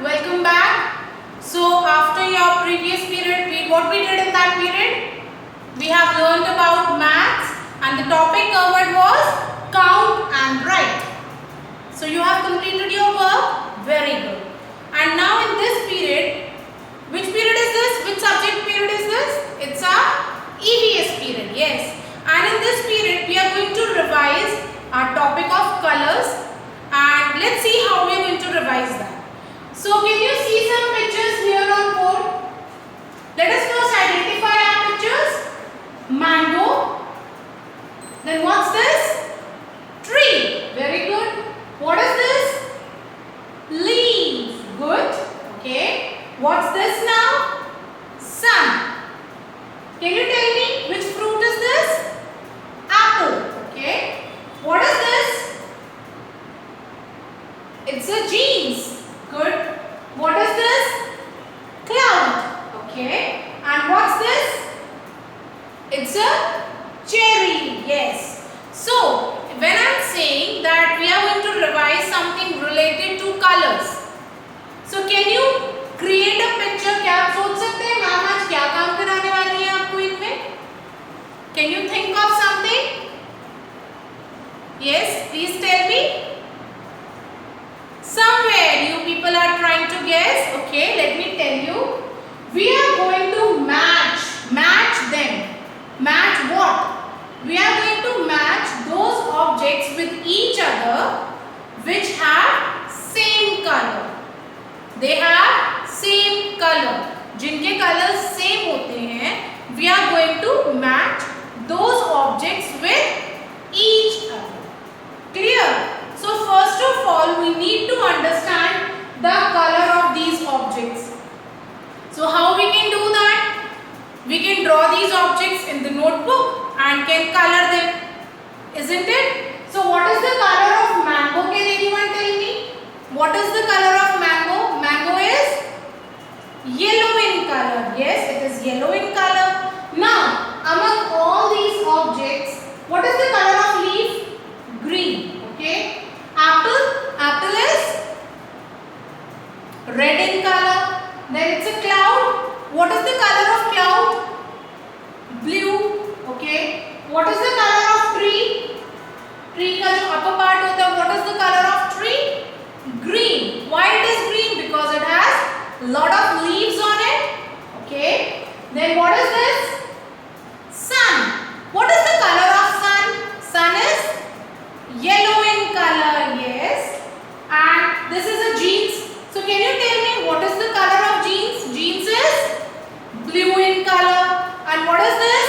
welcome back. So after your previous period, what we did in that period? We have learned about maths and the topic covered was count and write. So you have completed your work, very good. And now in this period, which period is this? Which subject period is this? It's our EVS period, yes. And in this period, we are going to revise our topic of colors. And let's see how we are going to revise that. So can you see some pictures here on board? Let us first identify our pictures. Mango. Then what's this? Tree. Very good. What is this? Leaf. Good. Okay. What's this now? Sun. Can you tell me which fruit is this? Apple. Okay. What is this? It's a jeans. Good. What is this? Cloud. Okay. And what's this? It's a cherry. Yes. So, when I am saying that we are going to revise something related to colors. So, can you create a picture? क्या आप सोच सकते हैं ma'am आज क्या काम कराने वाली है आपको इनमें? Can you think of something? Yes, please tell me. Somewhere you people are trying to guess. Okay, let me tell you. We are going to match them. Match what? We are going to match those objects with each other which have same color. They have same color. जिनके colors same होते हैं, we are going to match those objects with each other. Clear? So first of all, we need to understand the color of these objects. So how we can do that? We can draw these objects in the notebook and can color them. Isn't it? So what is the color of mango? Can anyone tell me? What is the color of mango? Mango is yellow in color. Yes, it is yellow in color. Now, among all these objects, what is the color of leaf? Green. Okay. Apple is red in color. Then it's a cloud. What is the color of cloud? Blue. Okay. What is the color of tree? Tree का जो upper part होता है, what is the color of tree? Green. Why it is green? Because it has lot of leaves on it. Okay. Then what is this? Sun. What is the color of sun? Sun is yellow in color. Yes. And this is a jeans. So can you tell me what is the color of jeans? Jeans is blue in color. And what is this?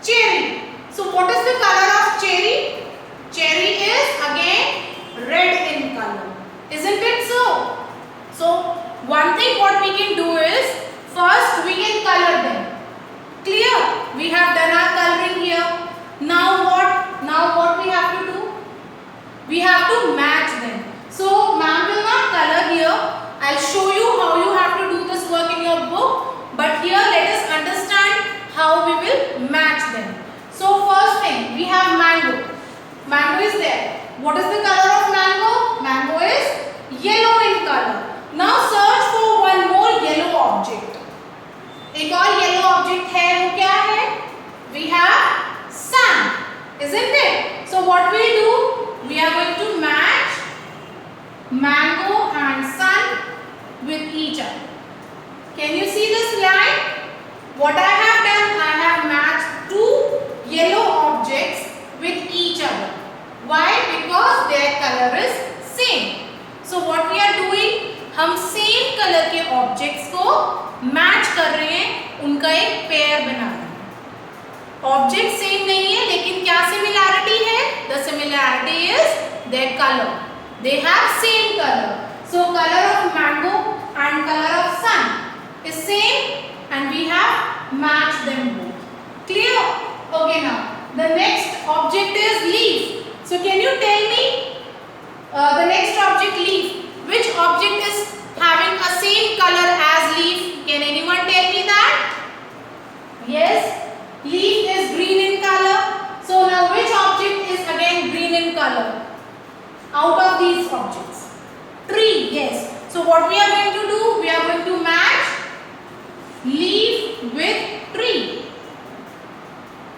Cherry. So what is the color of cherry? Cherry is again red in color. Isn't it so? So one thing what we can do is first we can color them. Clear? We have done our coloring here. Now what? Now what we have to do? We have to match them. So ma'am will not color here. I'll show you how you have to do this work in your book. But here let us understand how we will match them. So first thing, we have mango. Mango is there. What is the color of mango? Mango is yellow in color. Now search for one more yellow object. एक और yellow object है, वो क्या है? We have sun. Isn't it? So what we do? We are going to match mango and sun with each other. Can you see this line? What I have done, I have matched two yellow objects with each other. Why? Because their color is same. So what we are doing? हम same color के objects को match कर रहे हैं, उनका एक pair बना रहे हैं. Object same नहीं है, लेकिन क्या similarity है? The similarity is their color. They have same color. So color of mango and color of sun is same and we have matched them both. Clear? Okay, now the next object is leaf. So can you tell me the next object leaf? Which object is having a same color as leaf? Can anyone tell me that? Yes, leaf is green in color. So now which object is again green in color out of these objects? Tree. Yes. So what we are going to do? We are going to match leaf with tree.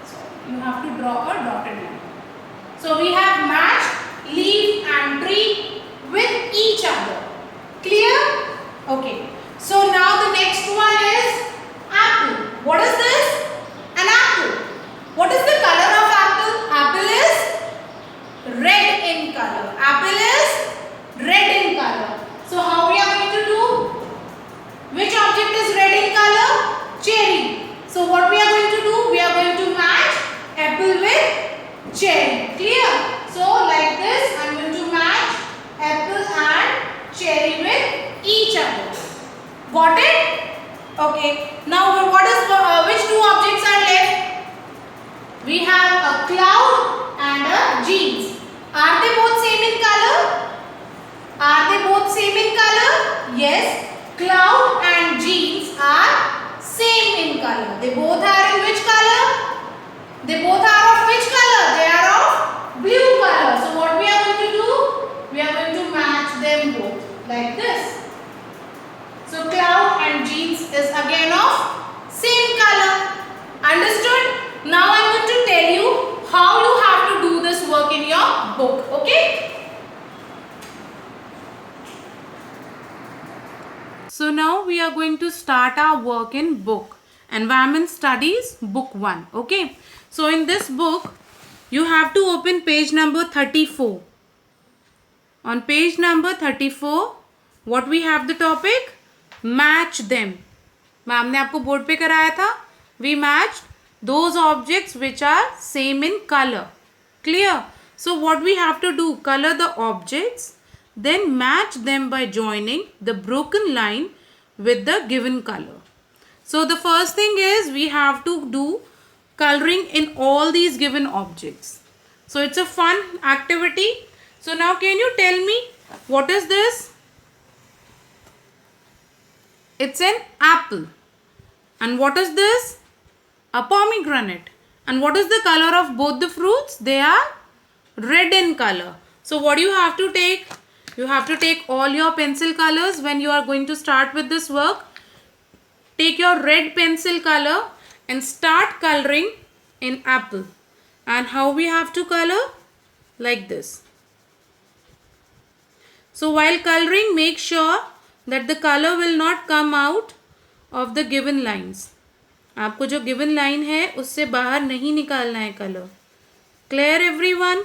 So you have to draw a dotted line. So we have matched leaf and tree with each other. Clear? Okay. So now the next one is apple. What is this? An apple. What is the color of apple? Apple is red in color. Apple is red in color. So how we are going to do? Which object is red in color? Cherry. So what we are going to do? We are going to match apple with cherry. Clear? So like this, I am going to match apple and cherry with each other. Got it? Okay. Now what is which two objects are left? We have a cloud and a jeans. Are they both same in color? Are they both same in color? Yes. Cloud and jeans are same in color. They both are in which color? They both are of which color? They are of blue color. So what we are going to do? We are going to match them both like this. So cloud and jeans is again of same color. Understood? Now I am going to tell you how you have to do this work in your book. Okay? So now we are going to start our work in book. Environment Studies book 1. Okay? So in this book you have to open page number 34. On page number 34 what we have the topic? Match them. Ma'am ने आपको board पे कराया था. We matched those objects which are same in color. Clear? So what we have to do? Color the objects, then match them by joining the broken line with the given color. So the first thing is we have to do coloring in all these given objects. So it's a fun activity. So now can you tell me what is this? It's an apple. And what is this? A pomegranate. And what is the color of both the fruits? They are red in color. So what do you have to take? You have to take all your pencil colors when you are going to start with this work. Take your red pencil color and start coloring in apple. And how we have to color? Like this. So while coloring, make sure that the color will not come out of the given lines. आपको जो given line है उससे बाहर नहीं निकालना है color. Clear everyone?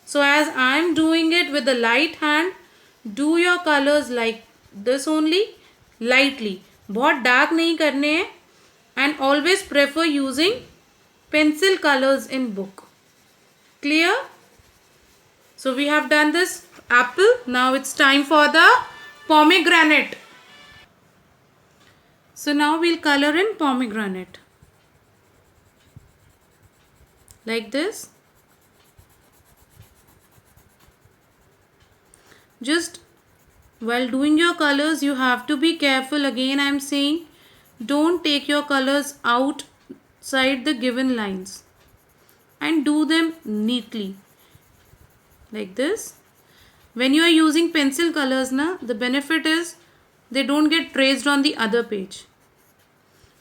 So as I am doing it with the light hand, do your colors like this only, lightly. बहुत dark नहीं करने हैं. And always prefer using pencil colors in book. Clear? So we have done this apple. Now it's time for the pomegranate. So now we'll color in pomegranate. Like this. Just while doing your colors, you have to be careful. Again, I am saying, don't take your colors outside the given lines. And do them neatly. Like this. When you are using pencil colors, the benefit is they don't get traced on the other page.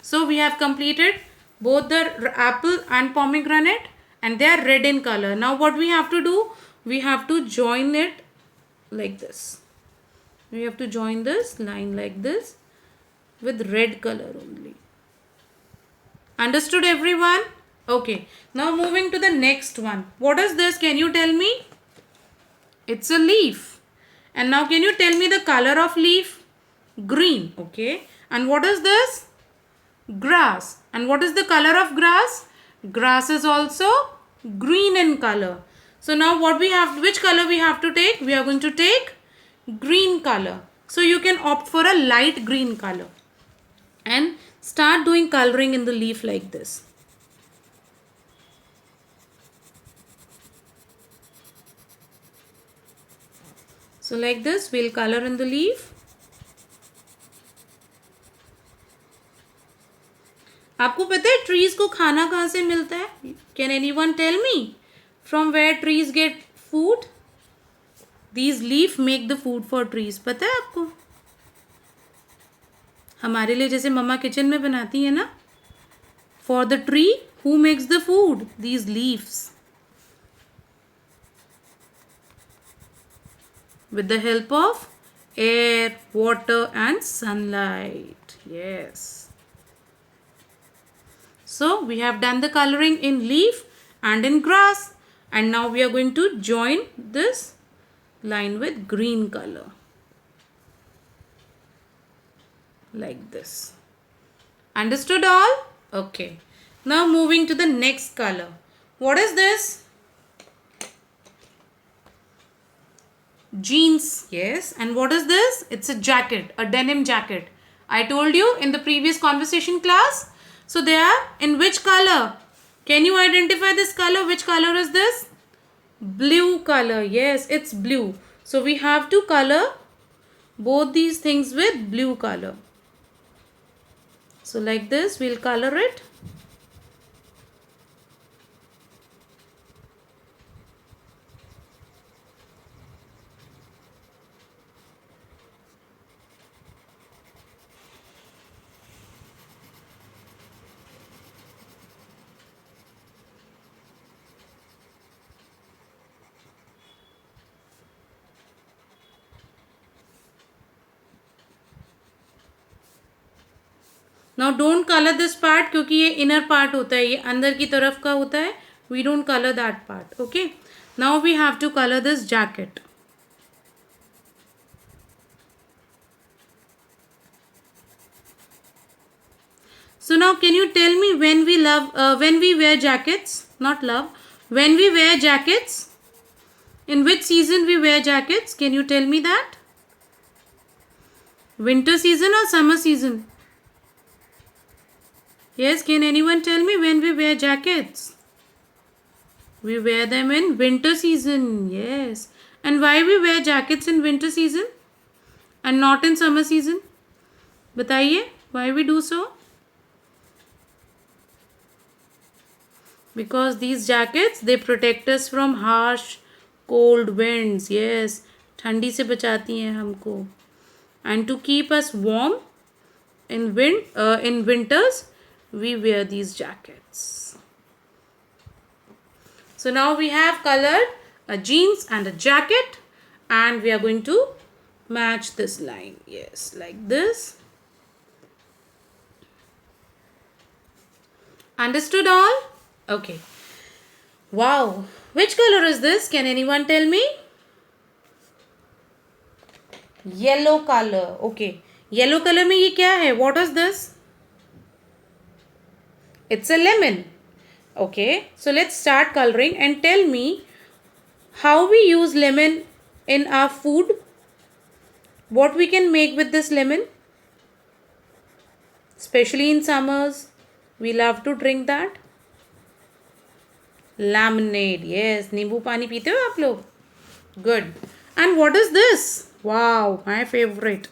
So we have completed both the apple and pomegranate and they are red in color. Now what we have to do? We have to join it like this. We have to join this line like this with red color only. Understood everyone? Okay. Now moving to the next one. What is this? Can you tell me? It's a leaf. And now can you tell me the color of leaf? Green. Okay. And what is this? Grass. And what is the color of grass? Grass is also green in color. So now what we have, which color we have to take? We are going to take green color. So you can opt for a light green color. And start doing coloring in the leaf like this. So like this, we'll color in the leaf. आपको पता है trees को खाना कहाँ से मिलता है? Can anyone tell me from where trees get food? These leaf make the food for trees. पता है आपको? हमारे लिए जैसे मम्मा किचन में बनाती है ना. For the tree, who makes the food? These leaves. With the help of air, water and sunlight. Yes. So we have done the coloring in leaf and in grass. And now we are going to join this line with green color. Like this. Understood all? Okay. Now moving to the next color. What is this? Jeans. Yes. And what is this? It's a jacket, a denim jacket. I told you in the previous conversation class. So they are in which color? Can you identify this color? Which color is this? Blue color. Yes, it's blue. So we have to color both these things with blue color. So like this, we'll color it. Now don't color this part क्योंकि ये inner part होता है, ये अंदर की तरफ का होता है. We don't color that part. Okay. Now we have to color this jacket. So now can you tell me when we wear jackets? Not love. When we wear jackets? In which season we wear jackets? Can you tell me that? Winter season or summer season? Yes, can anyone tell me when we wear jackets? We wear them in winter season. Yes. And why we wear jackets in winter season and not in summer season? बताइए, why we do so? Because these jackets, they protect us from harsh cold winds. Yes, ठंडी से बचाती हैं हमको. And to keep us warm in winters, we wear these jackets. So now we have colored a jeans and a jacket, and we are going to match this line. Yes, like this. Understood all? Okay. Wow. Which color is this? Can anyone tell me? Yellow color. Okay. Yellow color में ये क्या है? What is this? It's a lemon. Okay. So let's start coloring and tell me how we use lemon in our food. What we can make with this lemon? Especially in summers. We love to drink that. Lemonade. Yes. नींबू पानी पीते हो आप लोग? Good. And what is this? Wow, my favorite.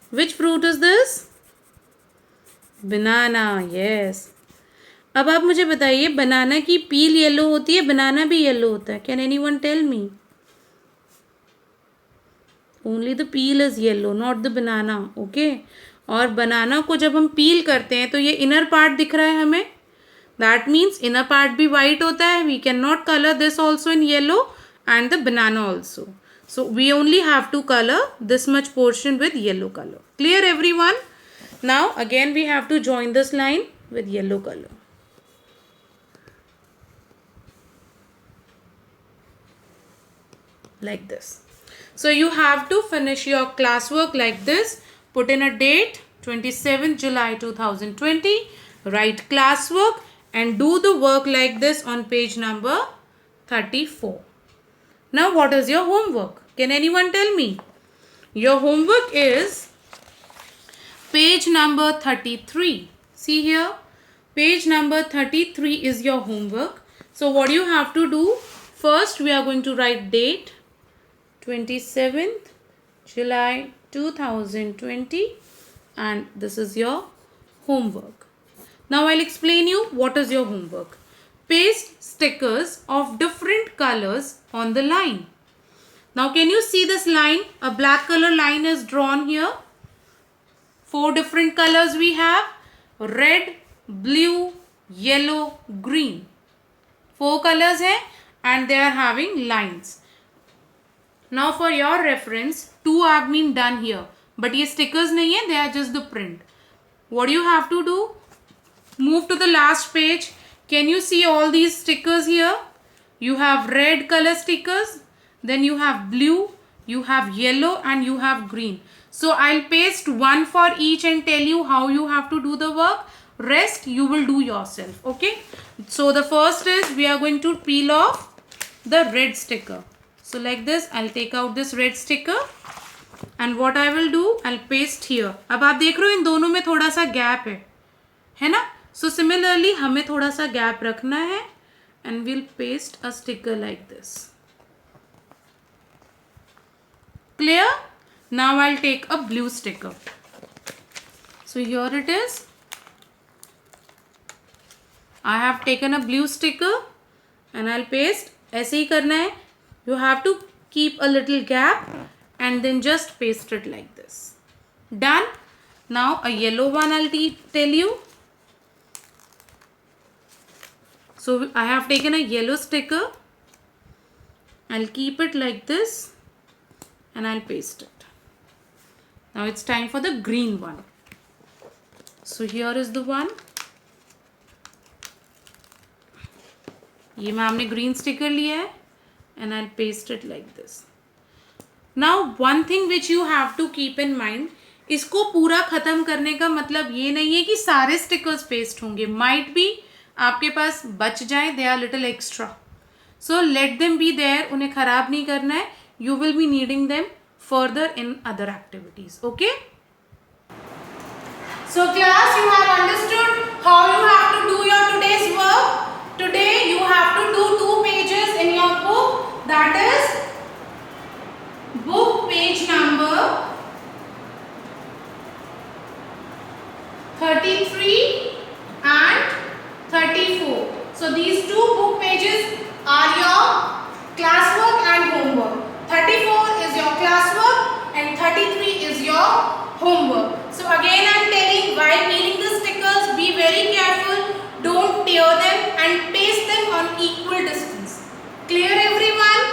Which fruit is this? Banana. Yes. अब आप मुझे बताइए, बनाना की पील येलो होती है, बनाना भी येलो होता है. Can anyone tell me? Only the peel is yellow, not the banana. Okay. और बनाना को जब हम पील करते हैं तो ये इनर पार्ट दिख रहा है हमें. That means inner part भी white होता है. We cannot color this also in yellow and the banana also. So we only have to color this much portion with yellow color. Clear everyone? Now again we have to join this line with yellow color. Like this. So you have to finish your classwork like this. Put in a date 27th July 2020. Write classwork and do the work like this on page number 34. Now what is your homework? Can anyone tell me? Your homework is page number 33. See here, page number 33 is your homework. So what you have to do, first we are going to write date 27th July 2020 and this is your homework. Now I'll explain you what is your homework. Paste stickers of different colors on the line. Now can you see this line? A black color line is drawn here. 4 different colors we have: red, blue, yellow, green. 4 colors hai and they are having lines. Now for your reference, 2 have been done here, but ye stickers nahi hai, they are just the print. What do you have to do? Move to the last page. Can you see all these stickers here? You have red color stickers, then you have blue, you have yellow, and you have green. So I'll paste one for each and tell you how you have to do the work. Rest you will do yourself. Okay. So the first is we are going to peel off the red sticker. So like this, I'll take out this red sticker and what I will do, I'll paste here. अब आप देख रहे हो इन दोनों में थोड़ा सा gap है ना? So similarly हमें थोड़ा सा गैप रखना है and we'll paste a sticker like this. Clear? Now I'll take a blue sticker. So here it is. I have taken a blue sticker and I'll paste. ऐसे ही करना है. You have to keep a little gap and then just paste it like this. Done. Now a yellow one I'll tell you. So I have taken a yellow sticker. I'll keep it like this and I'll paste it. Now it's time for the green one. So here is the one. ये मैं हमने green sticker लिया है and I'll paste it like this. Now one thing which you have to keep in mind, इसको पूरा ख़त्म करने का मतलब ये नहीं है कि सारे stickers paste होंगे. Might be आपके पास बच जाए, they are little extra. So let them be there. उन्हें ख़राब नहीं करना है. You will be needing them further in other activities. Okay? So class, you have understood how you have to do your today's work. Today you have to do 2 pages in your book. That is book page number 33 and 34. So these 2 book pages are your classwork and homework. 34 is your classwork and 33 is your homework. So again I am telling, while peeling the stickers, be very careful. Don't tear them and paste them on equal distance. Clear everyone?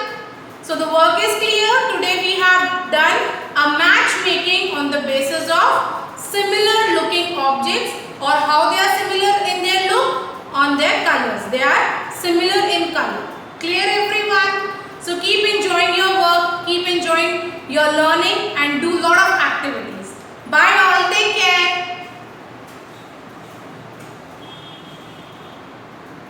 So the work is clear. Today we have done a matchmaking on the basis of similar looking objects, or how they are similar in their look, on their colors. They are similar in color. Clear everyone? So keep enjoying your work, keep enjoying your learning.